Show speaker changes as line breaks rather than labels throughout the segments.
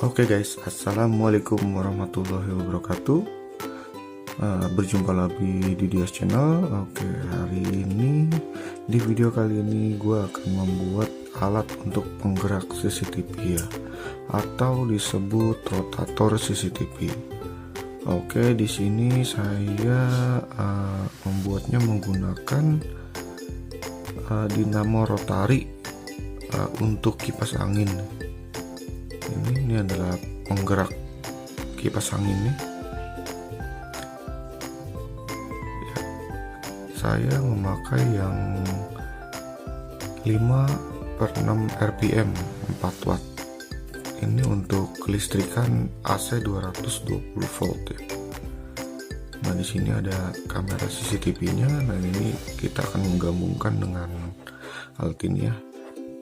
Oke guys, assalamualaikum warahmatullahi wabarakatuh. Berjumpa lagi di Dias Channel. Oke, hari ini di video kali ini gue akan membuat alat untuk penggerak CCTV ya, atau disebut rotator CCTV. Oke, di sini saya membuatnya menggunakan dinamo rotari untuk kipas angin. Ini adalah penggerak kipas angin nih. Ya, saya memakai yang 5/6 rpm 4 watt. Ini untuk kelistrikan AC 220 volt ya. Nah, di sini ada kamera CCTV-nya. Nah, ini kita akan menggabungkan dengan alat ini ya,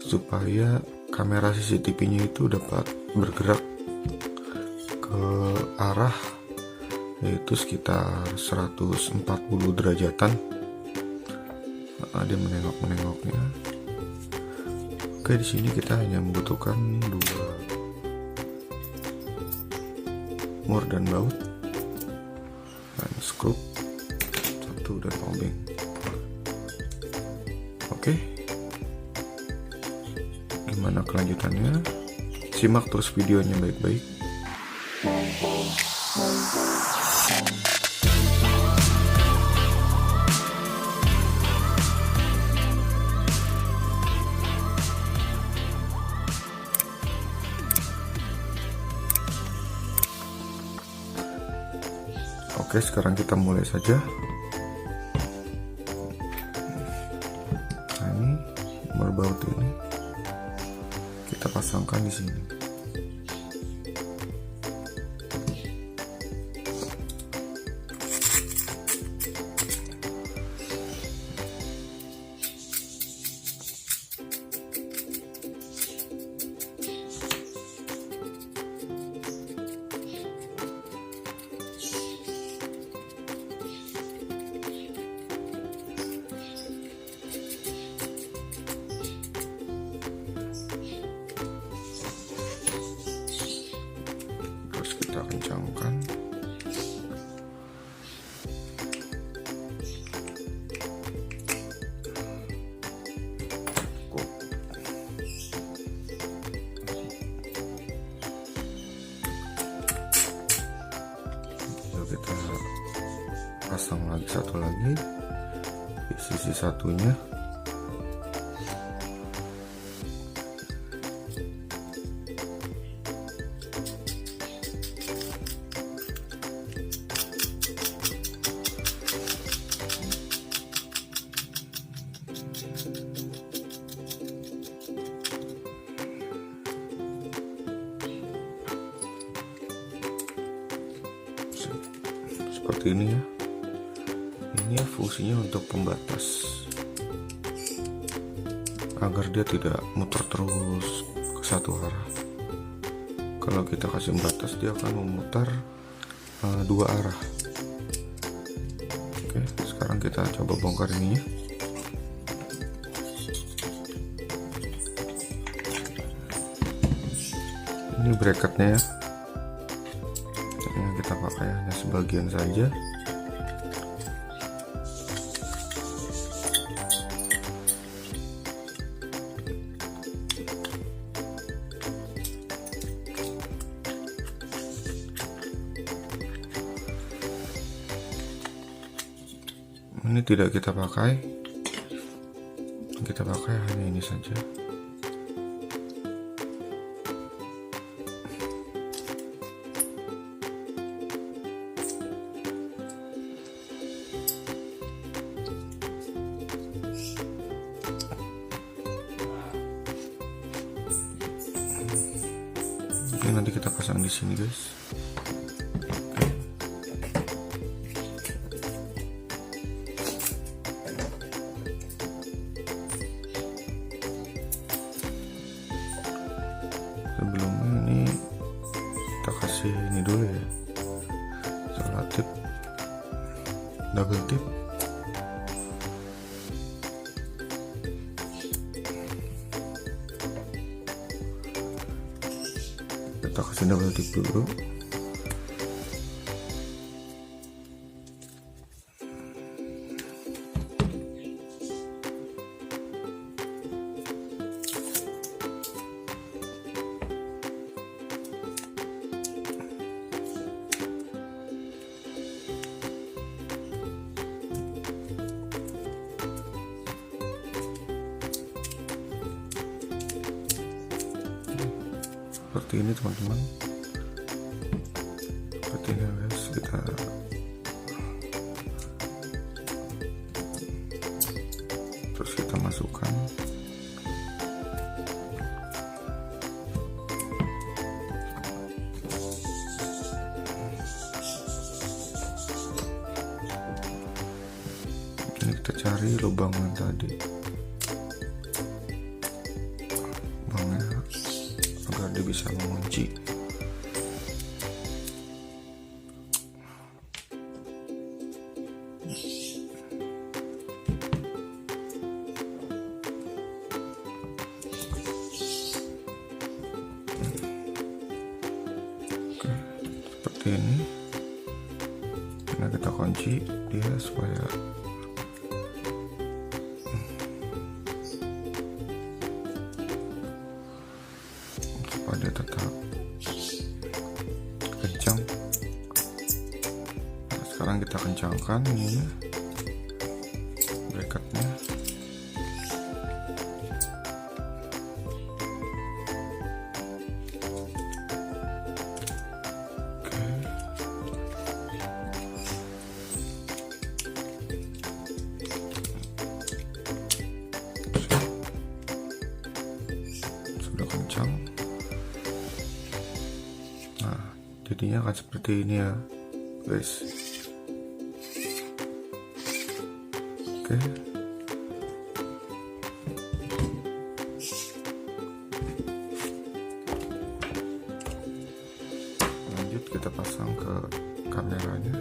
supaya kamera CCTV-nya itu dapat bergerak ke arah yaitu sekitar 140 derajatan. Ada menengoknya. Oke, di sini kita hanya membutuhkan 2 mur dan baut, dan skrup 1 dan obeng. Oke, gimana kelanjutannya? Simak terus videonya baik-baik. Oke, sekarang kita mulai saja. Nah, ini nomor baut ini kita pasangkan di sini. Kita kencangkan. Lalu kita pasang lagi satu lagi di sisi satunya. Seperti ini ya. Ini fungsinya untuk pembatas agar dia tidak muter terus ke satu arah. Kalau kita kasih pembatas, dia akan memutar 2 arah. Oke, sekarang kita coba bongkar ininya. Ini bracketnya ya. Kita pakai hanya sebagian saja. Ini tidak kita pakai hanya ini saja. Ini nanti kita pasang di sini guys. Sebelumnya ini kita kasih ini dulu ya, salah tip, double tip. kita kasih double tip dulu. Seperti ini teman-teman, seperti ini guys. Kita terus kita masukkan. Ini kita cari lubang yang tadi, lubangnya agar dia bisa mengunci. Oke, seperti ini. Nah, kita kunci dia supaya dia tetap kencang. Nah, sekarang kita kencangkan ini bracketnya. Oke. Sudah kencang. Jadinya akan seperti ini ya guys. Oke. Lanjut kita pasang ke kameranya.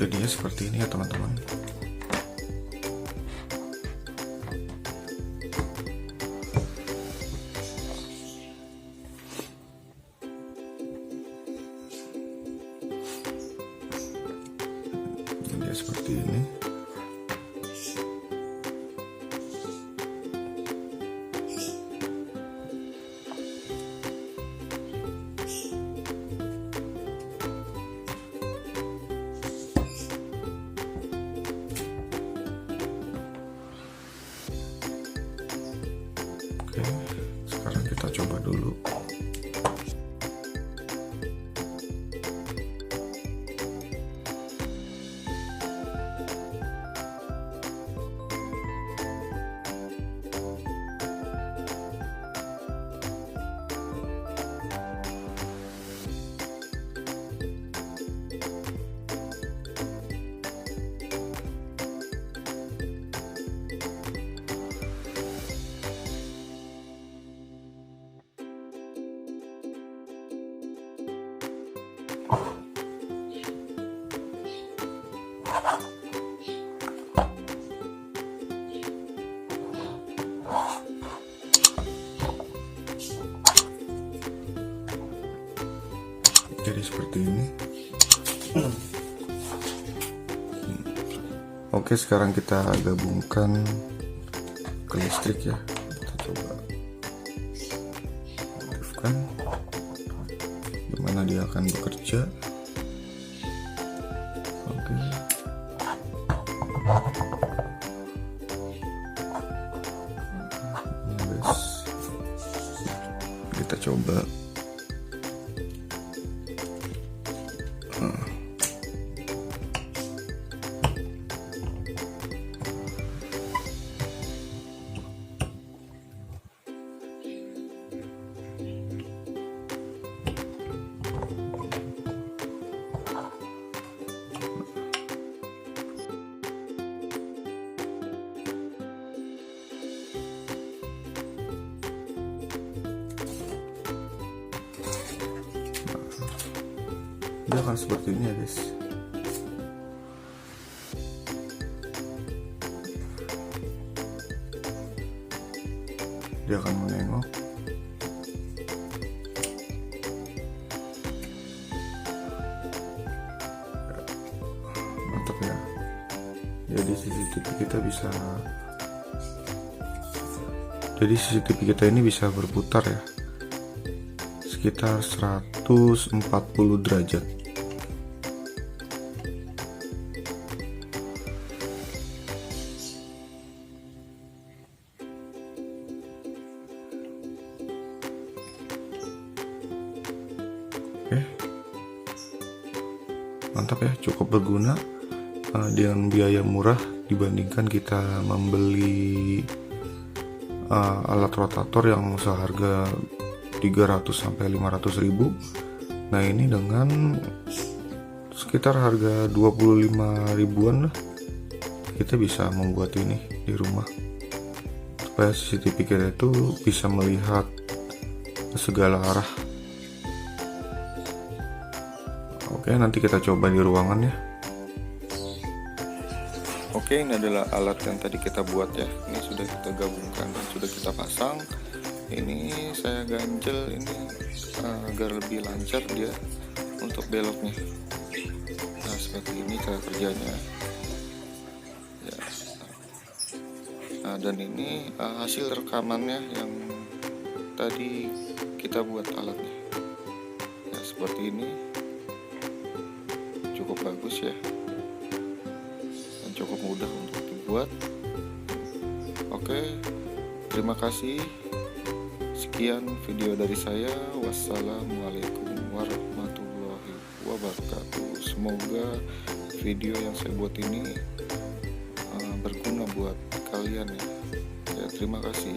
Jadinya seperti ini ya teman-teman. Jadinya seperti ini. Oke, sekarang kita coba dulu. Jadi seperti ini. Oke, sekarang kita gabungkan ke listrik ya. Kita coba aktifkan gimana dia akan bekerja. Oke. Ini guys, kita coba. dia akan seperti ini ya guys. Dia akan menengok. Mantap ya. Jadi CCTV kita ini bisa berputar ya, sekitar 140 derajat. Oke, mantap ya, cukup berguna dengan biaya murah dibandingkan kita membeli alat rotator yang seharga 300 sampai 500 ribu. Nah ini dengan sekitar harga 25 ribuan lah, kita bisa membuat ini di rumah supaya CCTV kita itu bisa melihat segala arah. Oke, nanti kita coba di ruangan ya. Oke, ini adalah alat yang tadi kita buat ya. Ini sudah kita gabungkan dan sudah kita pasang. Ini saya ganjel ini agar lebih lancar dia untuk beloknya. Nah seperti ini cara kerjanya ya. Nah, dan ini hasil rekamannya yang tadi kita buat alatnya ya, seperti ini. Cukup bagus ya, dan cukup mudah untuk dibuat. Oke, terima kasih. Sekian video dari saya. Wassalamualaikum warahmatullahi wabarakatuh. Semoga video yang saya buat ini berguna buat kalian ya. Terima kasih.